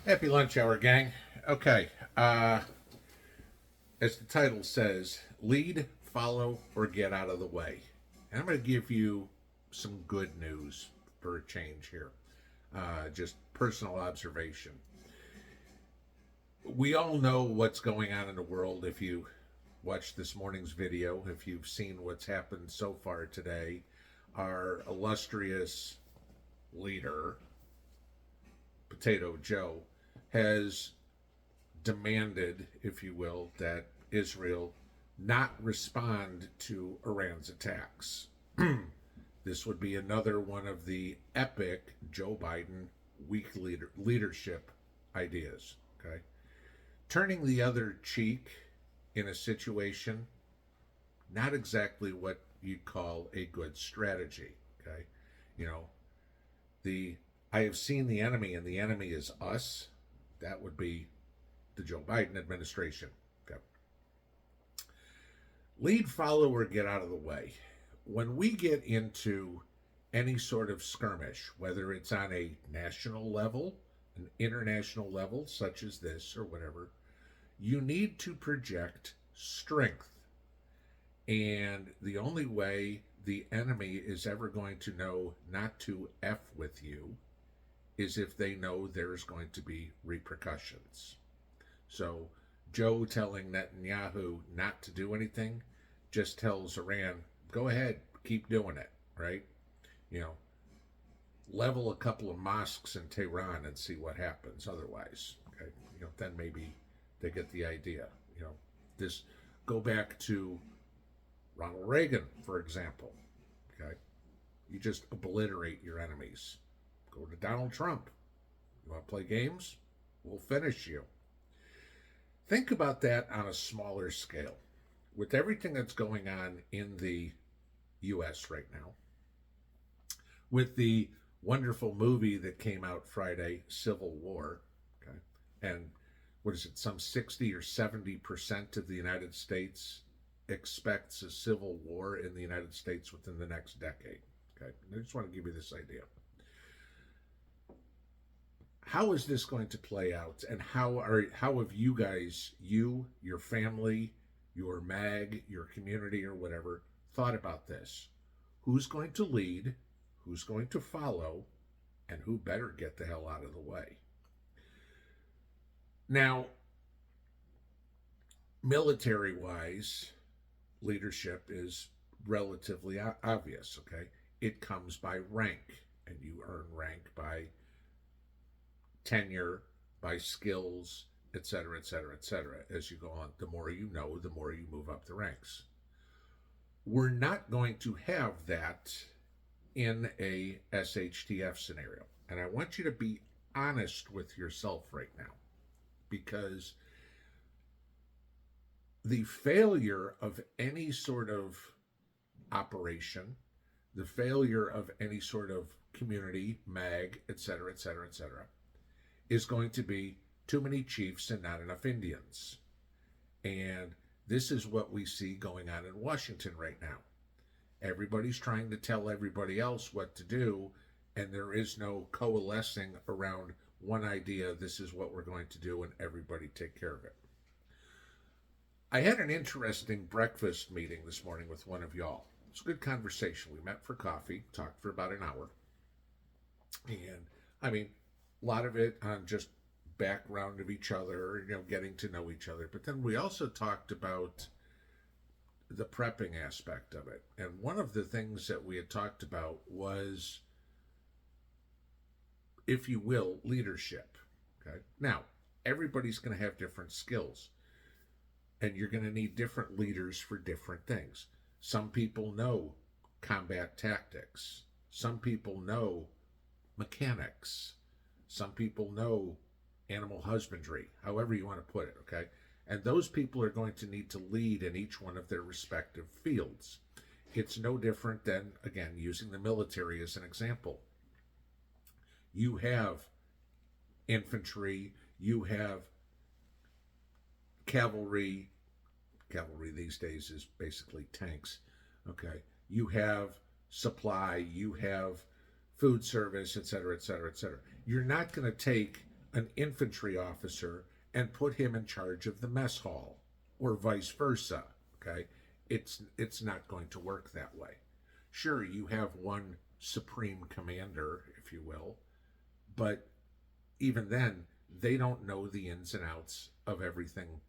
Happy lunch hour, gang. Okay, as the title says, lead, follow, or get out of the way. And I'm going to give you some good news for a change here. Just personal observation. We all know what's going on in the world if you watched this morning's video, if you've seen what's happened so far today. Our illustrious leader, Potato Joe, has demanded, if you will, that Israel not respond to Iran's attacks. This would be another one of the epic Joe Biden weak leadership ideas. Okay, turning the other cheek in a situation, not exactly what you'd call a good strategy. Okay, you know, the I have seen the enemy, and the enemy is us. That would be the Joe Biden administration. Okay. Lead, follow, or get out of the way. When we get into any sort of skirmish, whether it's on a national level, an international level, such as this or whatever, you need to project strength. And the only way the enemy is ever going to know not to F with you is if they know there's going to be repercussions. So Joe telling Netanyahu not to do anything just tells Iran, go ahead, keep doing it, right? You know, level a couple of mosques in Tehran and see what happens otherwise. Okay, you know, then maybe they get the idea. You know, this go back to Ronald Reagan, for example. Okay, you just obliterate your enemies. Go to Donald Trump. You want to play games? We'll finish you. Think about that on a smaller scale. With everything that's going on in the U.S. right now, with the wonderful movie that came out Friday, Civil War, okay, and what is it, some 60 or 70% of the United States expects a civil war in the United States within the next decade. Okay, I just want to give you this idea. How is this going to play out, and how have you guys, your family, your mag, your community, or whatever, thought about this? Who's going to lead? Who's going to follow? And who better get the hell out of the way? Now, military-wise, leadership is relatively obvious, okay? It comes by rank, and you earn rank by tenure, by skills, etc., etc., etc. As you go on, the more you know, the more you move up the ranks. We're not going to have that in a SHTF scenario. And I want you to be honest with yourself right now, because the failure of any sort of operation, the failure of any sort of community, mag, etc., etc., etc., is going to be too many chiefs and not enough Indians. And this is what we see going on in Washington right now. Everybody's trying to tell everybody else what to do, and there is no coalescing around one idea. This is what we're going to do, and everybody take care of it. I had an interesting breakfast meeting this morning with one of y'all. It was a good conversation. We met for coffee, talked for about an hour. And, I mean, a lot of it on just background of each other, you know, getting to know each other. But then we also talked about the prepping aspect of it. And one of the things that we had talked about was, if you will, leadership. Okay. Now, everybody's going to have different skills, and you're going to need different leaders for different things. Some people know combat tactics. Some people know mechanics. Some people know animal husbandry, however you want to put it, okay? And those people are going to need to lead in each one of their respective fields. It's no different than, again, using the military as an example. You have infantry, you have cavalry. Cavalry these days is basically tanks, okay? You have supply, you have food service, etc., etc., etc. You're not going to take an infantry officer and put him in charge of the mess hall, or vice versa. Okay, it's not going to work that way. Sure, you have one supreme commander, if you will, but even then, they don't know the ins and outs of everything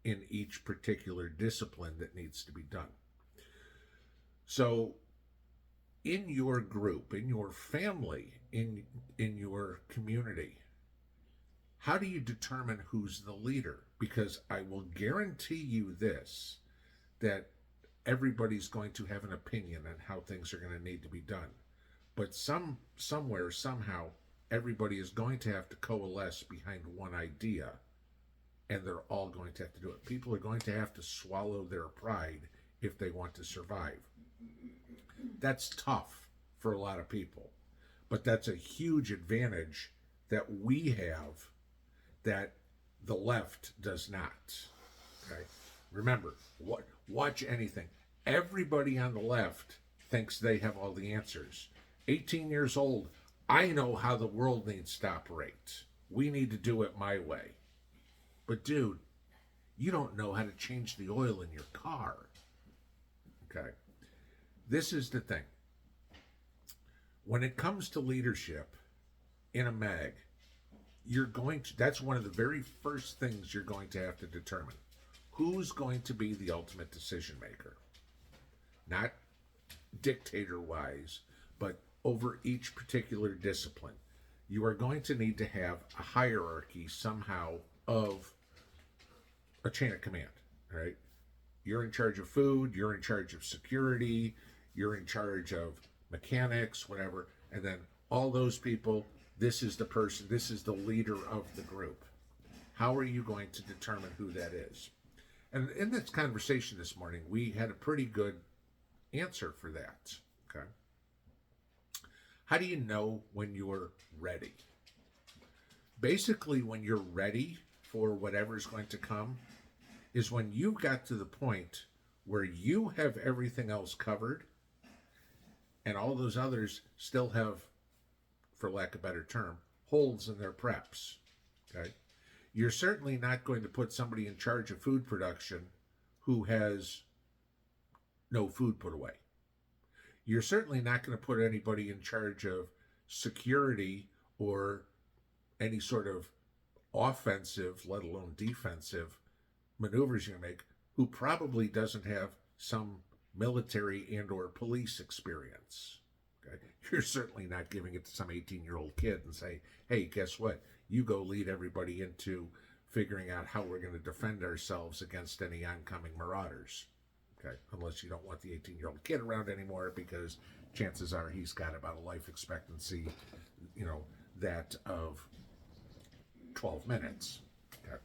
in each particular discipline that needs to be done. So, in your group, in your family, in your community, how do you determine who's the leader? Because I will guarantee you this, that everybody's going to have an opinion on how things are going to need to be done. But somewhere, somehow, everybody is going to have to coalesce behind one idea, and they're all going to have to do it. People are going to have to swallow their pride if they want to survive. That's tough for a lot of people, but that's a huge advantage that we have that the left does not. Okay? Remember, watch anything. Everybody on the left thinks they have all the answers. 18 years old, I know how the world needs to operate. We need to do it my way. But dude, you don't know how to change the oil in your car. Okay? This is the thing. When it comes to leadership in a mag, that's one of the very first things you're going to have to determine. Who's going to be the ultimate decision maker? Not dictator-wise, but over each particular discipline. You are going to need to have a hierarchy somehow of a chain of command, right? You're in charge of food, you're in charge of security, you're in charge of mechanics, whatever, and then all those people, this is the person, this is the leader of the group. How are you going to determine who that is? And in this conversation this morning, we had a pretty good answer for that, okay? How do you know when you're ready? Basically, when you're ready for whatever's going to come is when you got to the point where you have everything else covered and all those others still have, for lack of a better term, holes in their preps, okay? You're certainly not going to put somebody in charge of food production who has no food put away. You're certainly not going to put anybody in charge of security or any sort of offensive, let alone defensive maneuvers you make, who probably doesn't have some military and or police experience. Okay? You're certainly not giving it to some 18-year-old kid and say, hey, guess what? You go lead everybody into figuring out how we're going to defend ourselves against any oncoming marauders. Okay, unless you don't want the 18-year-old kid around anymore, because chances are he's got about a life expectancy, that of 12 minutes. Okay.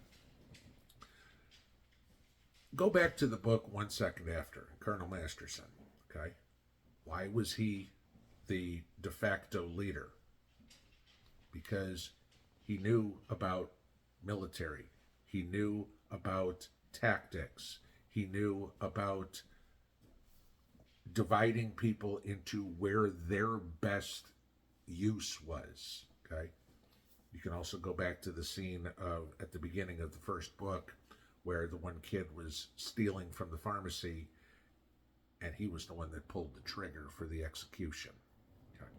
Go back to the book 1 Second After, Colonel Masterson. Okay, why was he the de facto leader? Because he knew about military. He knew about tactics. He knew about dividing people into where their best use was. Okay? You can also go back to the scene at the beginning of the first book where the one kid was stealing from the pharmacy and he was the one that pulled the trigger for the execution. Okay?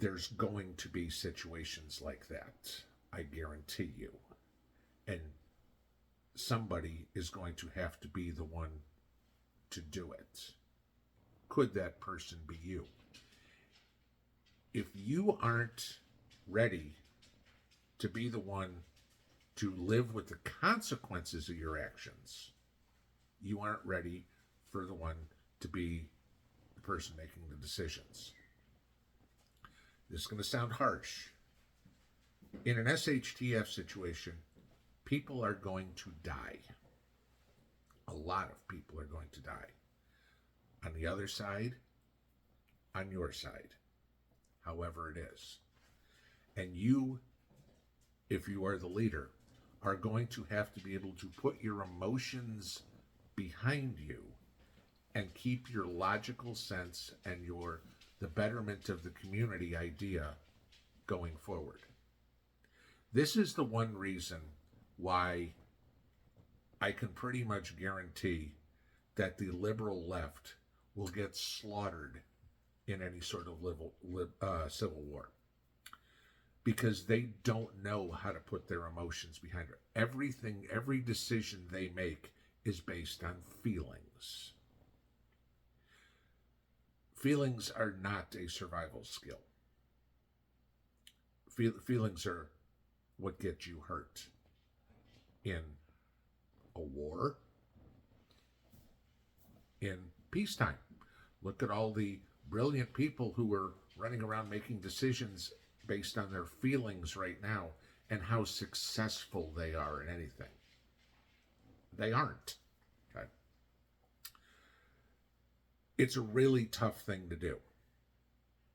There's going to be situations like that, I guarantee you. And somebody is going to have to be the one to do it. Could that person be you? If you aren't ready to be the one to live with the consequences of your actions, you aren't ready for the one to be the person making the decisions. This is going to sound harsh. In an SHTF situation, people are going to die. A lot of people are going to die. On the other side, on your side, however it is. And you, if you are the leader, are going to have to be able to put your emotions behind you and keep your logical sense and the betterment of the community idea going forward. This is the one reason why I can pretty much guarantee that the liberal left will get slaughtered in any sort of civil war, because they don't know how to put their emotions behind it. Every decision they make is based on feelings. Feelings are not a survival skill. Feelings are what gets you hurt in a war, in peacetime. Look at all the brilliant people who are running around making decisions based on their feelings right now and how successful they are in anything. They aren't. Okay. It's a really tough thing to do.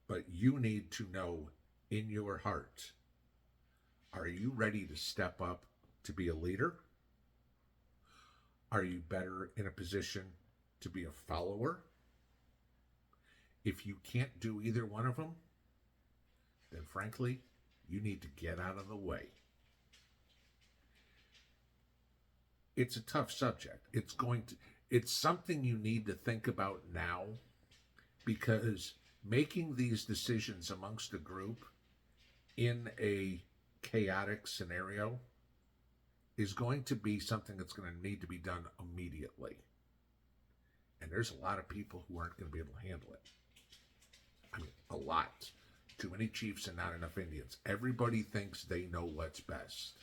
But you need to know in your heart, are you ready to step up to be a leader? Are you better in a position to be a follower? If you can't do either one of them, then frankly, you need to get out of the way. It's a tough subject. It's something you need to think about now, because making these decisions amongst a group in a chaotic scenario is going to be something that's going to need to be done immediately. And there's a lot of people who aren't going to be able to handle it. I mean, a lot. Too many chiefs and not enough Indians. Everybody thinks they know what's best.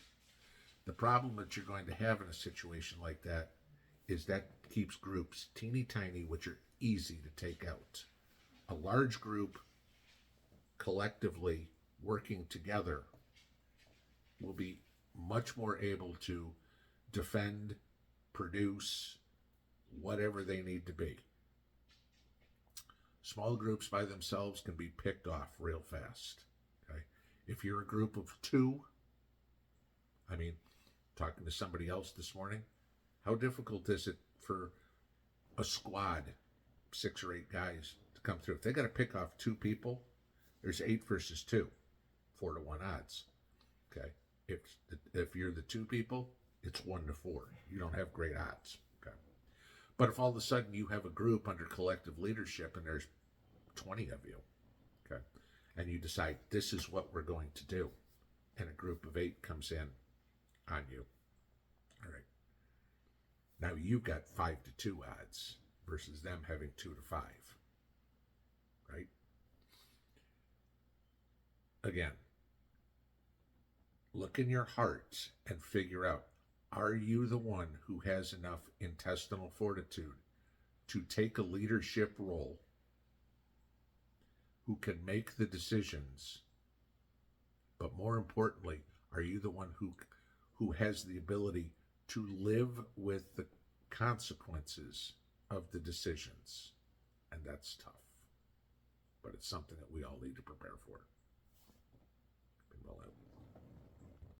The problem that you're going to have in a situation like that is that keeps groups teeny tiny, which are easy to take out. A large group collectively working together will be much more able to defend, produce, whatever they need to be. Small groups by themselves can be picked off real fast. Okay? If you're a group of two, I mean, talking to somebody else this morning, how difficult is it for a squad, 6 or 8 guys, to come through? If they got to pick off 2 people, there's 8 versus 2, 4-1 odds. Okay, if you're the 2 people, it's 1-4. You don't have great odds. Okay, but if all of a sudden you have a group under collective leadership and there's 20 of you, okay, and you decide this is what we're going to do, and a group of 8 comes in on you, all right, now you've got 5-2 odds versus them having 2-5, right? Again, look in your heart and figure out, are you the one who has enough intestinal fortitude to take a leadership role, who can make the decisions, but more importantly, are you the one who has the ability to live with the consequences of the decisions? And that's tough, but it's something that we all need to prepare for. Pinball out.